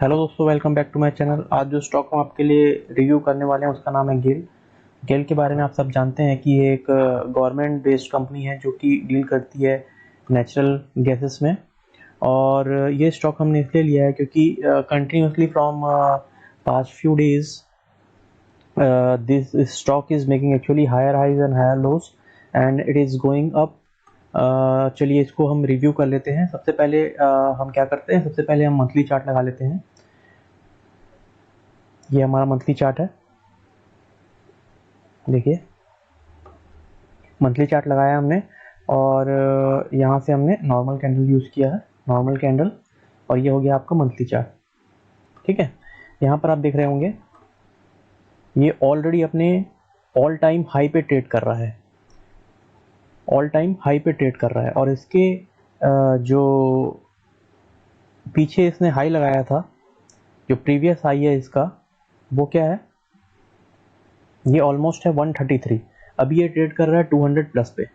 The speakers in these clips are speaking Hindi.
हेलो दोस्तों, welcome back to my channel. आज जो स्टॉक हम आपके लिए रिव्यू करने वाले हैं उसका नाम है गेल। गेल के बारे में आप सब जानते हैं कि ये एक गवर्नमेंट बेस्ड कंपनी है जो कि डील करती है नेचुरल गैसेस में। और ये स्टॉक हमने इसलिए लिया है क्योंकि continuously from past few days this stock is making actually higher highs and higher lows and it is going up. चलिए इसको हम रिव्यू कर लेते हैं। सबसे पहले हम क्या करते हैं, सबसे पहले हम मंथली चार्ट लगा लेते हैं। ये हमारा मंथली चार्ट है। देखिए मंथली चार्ट लगाया हमने और यहाँ से हमने नॉर्मल कैंडल यूज़ किया है, नॉर्मल कैंडल। और ये हो गया आपका मंथली चार्ट। ठीक है, यहाँ पर आप देख रहे होंगे ये ऑलरेडी अपने ऑल टाइम हाई पे ट्रेड कर रहा है, ऑल टाइम हाई पे ट्रेड कर रहा है। और इसके जो पीछे इसने हाई लगाया था, जो प्रीवियस हाई है इसका, वो क्या है, ये ऑलमोस्ट है 133। अभी ये ट्रेड कर रहा है 200 प्लस पे।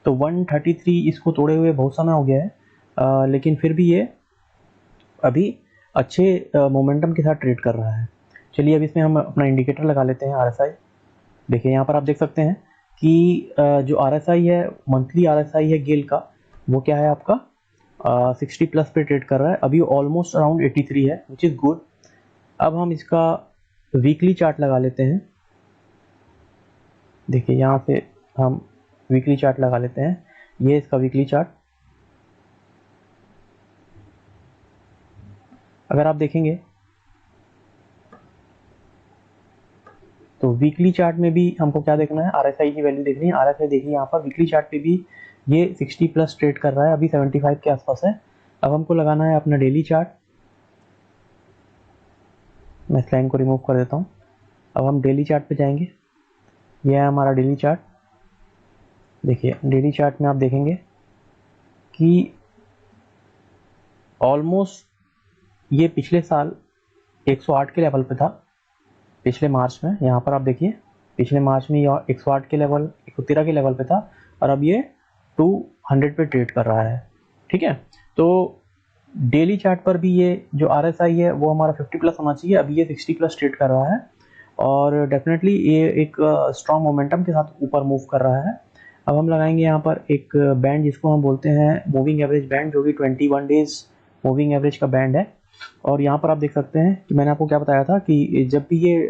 तो 133 इसको तोड़े हुए बहुत समय हो गया है, लेकिन फिर भी ये अभी अच्छे मोमेंटम के साथ ट्रेड कर रहा है। चलिए अब इसमें हम अपना इंडिकेटर लगा लेते हैं, RSI। देखिए यहाँ पर आप देख सकते हैं कि जो RSI है, मंथली RSI है गेल का, वो क्या है आपका 60 प्लस पे ट्रेड कर रहा है। अभी ऑलमोस्ट अराउंड 83 है, विच इज़ गुड। अब हम इसका वीकली चार्ट लगा लेते हैं। देखिए यहाँ से हम वीकली चार्ट लगा लेते हैं। ये इसका वीकली चार्ट। अगर आप देखेंगे तो वीकली चार्ट में भी हमको क्या देखना है, RSI की वैल्यू देखनी है। RSI देखिए यहाँ पर वीकली चार्ट पे भी ये 60 प्लस ट्रेड कर रहा है, अभी 75 के आसपास है। अब हमको लगाना है अपना डेली चार्ट। मैं इस लाइन को रिमूव कर देता हूँ। अब हम डेली चार्ट पे जाएंगे। यह है हमारा डेली चार्ट। देखिए डेली चार्ट में आप देखेंगे कि ऑलमोस्ट ये पिछले साल 108 के लेवल पे था, पिछले मार्च में। यहाँ पर आप देखिए पिछले मार्च में ये 108 के लेवल, 113 के लेवल पे था, और अब ये 200 पे ट्रेड कर रहा है। ठीक है, तो डेली चार्ट पर भी ये जो RSI है वो हमारा 50 प्लस होना चाहिए। अभी ये 60 प्लस ट्रेड कर रहा है और डेफिनेटली ये एक स्ट्रॉन्ग मोमेंटम के साथ ऊपर मूव कर रहा है। अब हम लगाएंगे यहाँ पर एक बैंड जिसको हम बोलते हैं मूविंग एवरेज बैंड, जो कि 21 डेज मूविंग एवरेज का बैंड है। और यहाँ पर आप देख सकते हैं कि मैंने आपको क्या बताया था कि जब भी ये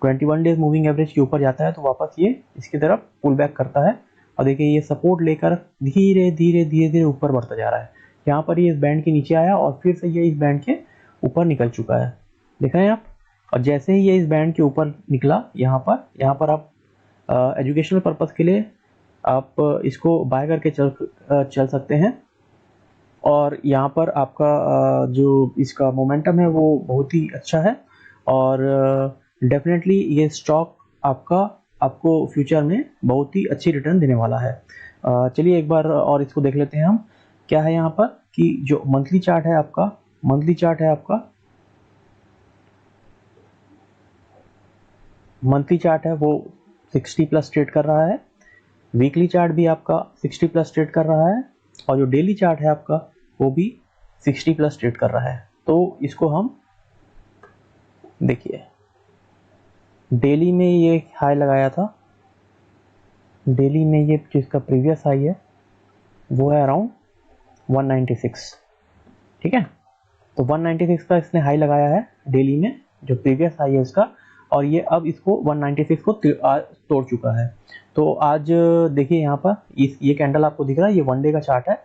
21 डेज मूविंग एवरेज के ऊपर जाता है तो वापस ये इसकी तरफ पुल बैक करता है। और देखिए ये सपोर्ट लेकर धीरे धीरे धीरे धीरे ऊपर बढ़ता जा रहा है। यहाँ पर ये इस बैंड के नीचे आया और फिर से ये इस बैंड के ऊपर निकल चुका है, देख रहे हैं आप। और जैसे ही ये इस बैंड के ऊपर निकला, यहाँ पर आप एजुकेशनल पर्पज़ के लिए आप इसको बाय करके चल सकते हैं। और यहाँ पर आपका जो इसका मोमेंटम है वो बहुत ही अच्छा है और डेफिनेटली ये स्टॉक आपको फ्यूचर में बहुत ही अच्छी रिटर्न देने वाला है। चलिए एक बार और इसको देख लेते हैं हम। क्या है यहाँ पर कि जो मंथली चार्ट है आपका, मंथली चार्ट है वो 60 प्लस ट्रेड कर रहा है। वीकली चार्ट भी आपका 60 प्लस ट्रेड कर रहा है और जो डेली चार्ट है आपका वो भी 60 प्लस ट्रेड कर रहा है। तो इसको हम देखिए, डेली में ये हाई लगाया था, डेली में ये जिसका प्रीवियस हाई है वो है अराउंड 196। ठीक है, तो 196 का इसने हाई लगाया है डेली में, जो प्रीवियस हाई है इसका, और ये अब इसको 196 को तोड़ चुका है। तो आज देखिए यहाँ पर ये कैंडल आपको दिख रहा है, ये 1 डे का चार्ट है।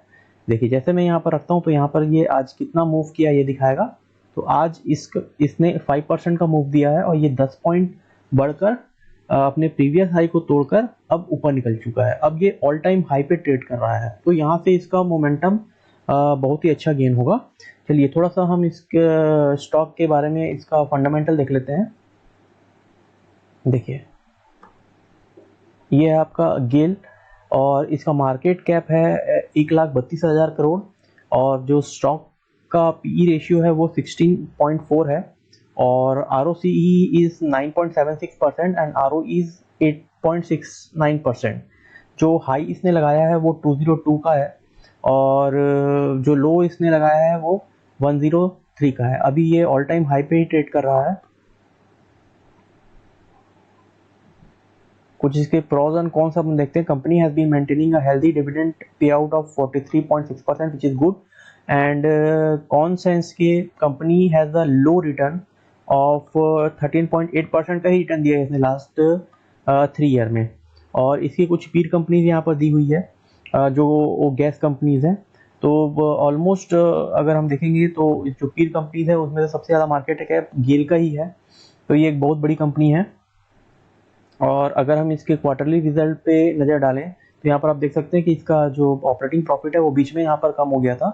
देखिए जैसे मैं यहाँ पर रखता हूँ तो यहाँ पर ये आज कितना मूव किया ये दिखाएगा। तो आज इसने 5% का मूव दिया है और ये 10 पॉइंट बढ़कर अपने प्रीवियस हाई को तोड़कर अब ऊपर निकल चुका है। अब ये ऑल टाइम हाई पे ट्रेड कर रहा है, तो यहाँ से इसका मोमेंटम बहुत ही अच्छा गेन होगा। चलिए थोड़ा सा हम इसके स्टॉक के बारे में इसका फंडामेंटल देख लेते हैं। देखिए ये है आपका गेल और इसका मार्केट कैप है 1,32,000 करोड़ और जो स्टॉक का PE रेशियो है वो 16.4 है और ROCE is 9.76% and ROE is 8.69%। जो हाई इसने लगाया है वो 202 का है और जो लो इसने लगाया है वो 3 का है, अभी ये ऑल टाइम हाई पे ही ट्रेड कर रहा है। कुछ इसके प्रोज एंड कॉन्स हम देखते हैं। Company has been maintaining a healthy dividend pay out of 43.6% which is good, and cons है इसके, company has a low return of 13.8% का ही रिटर्न दिया है इसने लास्ट 3 ईयर में। और इसकी कुछ पीर कंपनीज यहाँ पर दी हुई है जो गैस कंपनीज हैं। तो ऑलमोस्ट अगर हम देखेंगे तो जो पीर कंपनीज है उसमें से सबसे ज़्यादा मार्केट कैप गेल का ही है, तो ये एक बहुत बड़ी कंपनी है। और अगर हम इसके क्वार्टरली रिजल्ट पे नज़र डालें तो यहाँ पर आप देख सकते हैं कि इसका जो ऑपरेटिंग प्रॉफिट है वो बीच में यहाँ पर कम हो गया था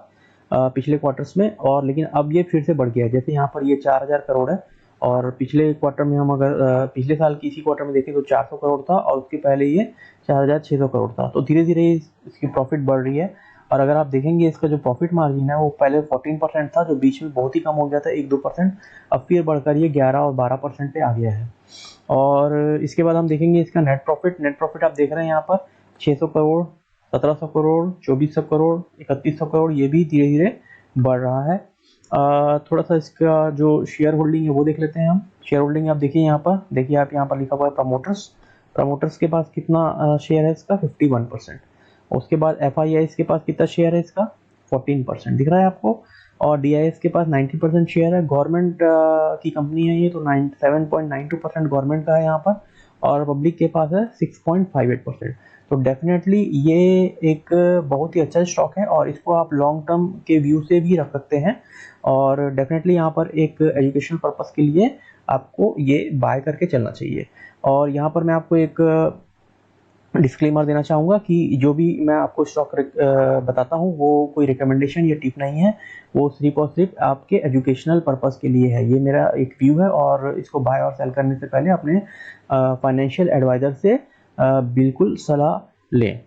पिछले क्वार्टर्स में, और लेकिन अब ये फिर से बढ़ गया है। जैसे यहाँ पर ये 4000 करोड़ है, और पिछले क्वार्टर में हम अगर पिछले साल की इसी क्वार्टर में देखें तो 400 करोड़ था, और उसके पहले ये 4600 करोड़ था। तो धीरे धीरे इसकी प्रॉफिट बढ़ रही है। और अगर आप देखेंगे इसका जो प्रॉफिट मार्जिन है वो पहले 14% था, जो बीच में बहुत ही कम हो गया था 1-2%, अब फिर बढ़कर ये 11 और 12% पे आ गया है। और इसके बाद हम देखेंगे इसका नेट प्रॉफिट आप देख रहे हैं यहाँ पर 600 करोड़, 1700 करोड़, 2400 करोड़, 3100 करोड़, ये भी धीरे धीरे बढ़ रहा है। थोड़ा सा इसका जो शेयर होल्डिंग है वो देख लेते हैं हम। शेयर होल्डिंग आप देखिए यहाँ पर, देखिए आप यहाँ पर लिखा हुआ है प्रमोटर्स के पास कितना शेयर है इसका, 51%। उसके बाद FIIs के पास कितना शेयर है इसका, 14% दिख रहा है आपको। और DIS के पास 90% शेयर है। गवर्नमेंट की कंपनी है ये, तो 7.92% गवर्नमेंट का है यहाँ पर, और पब्लिक के पास है 6.58%। तो डेफिनेटली ये एक बहुत ही अच्छा स्टॉक है, और इसको आप लॉन्ग टर्म के व्यू से भी रख सकते हैं। और डेफिनेटली यहाँ पर एक एजुकेशन पर्पस के लिए आपको ये बाय करके चलना चाहिए। और यहाँ पर मैं आपको एक डिस्क्लेमर देना चाहूँगा कि जो भी मैं आपको स्टॉक बताता हूँ वो कोई रिकमेंडेशन या टिप नहीं है, वो सिर्फ और सिर्फ आपके एजुकेशनल पर्पस के लिए है। ये मेरा एक व्यू है, और इसको बाय और सेल करने से पहले अपने फाइनेंशियल एडवाइज़र से बिल्कुल सलाह लें।